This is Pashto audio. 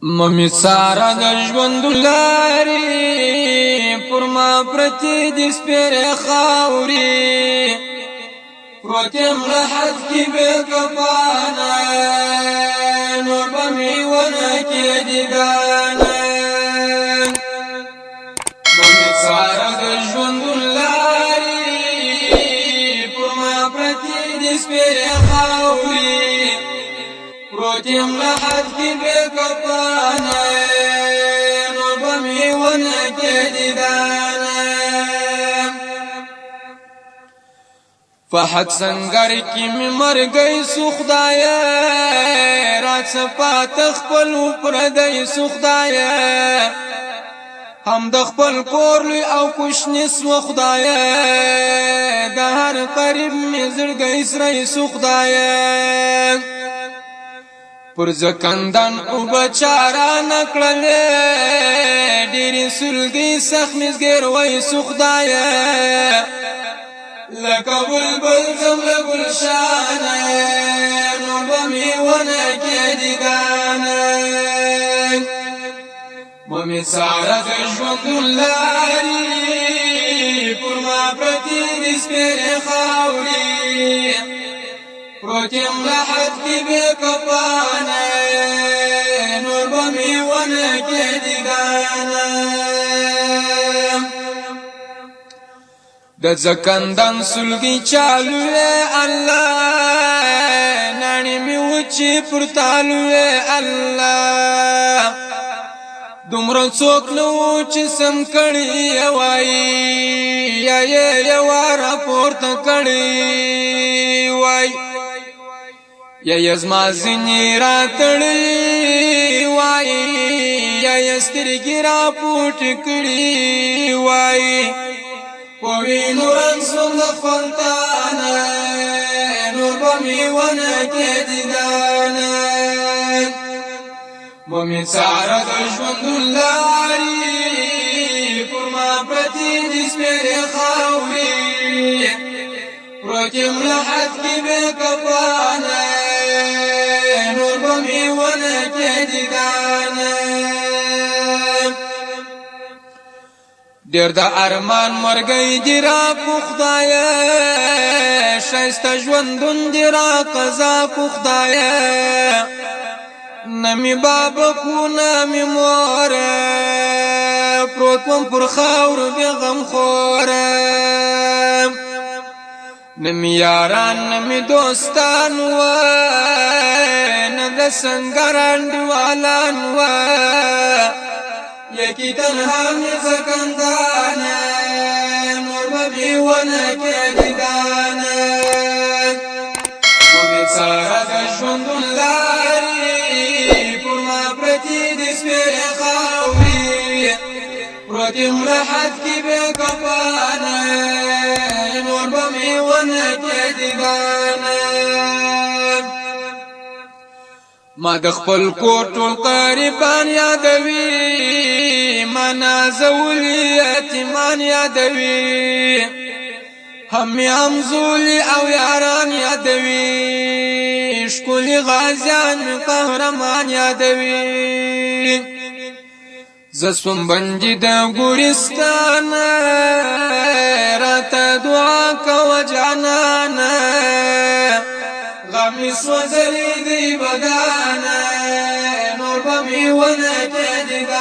ممی سارا د ژوند لاري پر ما پرتی د سپېر خاوري پروتم لحد کی به کفانا نور بمی ونه کی دیدانا ممی سارا د ژوند لاري پر ما پرتی د سپېر خاوري پروتم لحد کی به کفانا نور بمی ونه کی دیدانا فحد سنگر کی می مر گئی سخدایا رات صفات خپل پردی سخدایا هم د خپل کور لوی او کوشنی سو خدایا د هر قریب می زړګی سره سخدایا پر زکندن او بچارا نکړلې ډېری سلګي سخمزګر وای سخدایا لکه بلبل زمله گلشانه نور بمی ونه کی دیدانه ممی سارا د ژوند لاري پر ما پرتی د سپېر خاوري پروتم لحد کی به کفانه نور بمی ونه کی دیدانه د زکندن سلګي چالو الله نانی می وچی پرتالو الله دومره څوک نو چې سم کړي وای یا یا واره پورته کړي وای یا یزما زنی راتړي وای یا یسترګي را پټ کړي وای وی نورن سند فلتانا نور بمی ونه کی دیدانا ممی سارا د ژوند لاري پر ما پرتی د سپېر خاوري پروتم لحد کی به کفانا نور بمی ونه کی دیدانا ډېر د ارمان مرګي دی را خدایا شایسته ژوندون دی را قضا خدایا نمی بابا کو نمی مور پروتم پر خاور به غم خور نمی یاران نمی دوستان و نه د سنگران دیوالان و یکی تنها می زکندانا نور بمی ونه کی دیدانا ممی سارا د ژوند لاري پر ما پرتی د سپېر خاوري پروتم لحد کی به کفانا نور بمی ونه کی دیدانا ما د خپل کور ټول قریبان یادوي ما نازولي یتیمان یادوي هم زولي او یاران یادوي ښکلي غازیان قهرمان یادوي زسوم بندي د ګورستان راته دعا کو جانانا غمی سوزلی دی بدانا نور بمی ونه کی دیدانا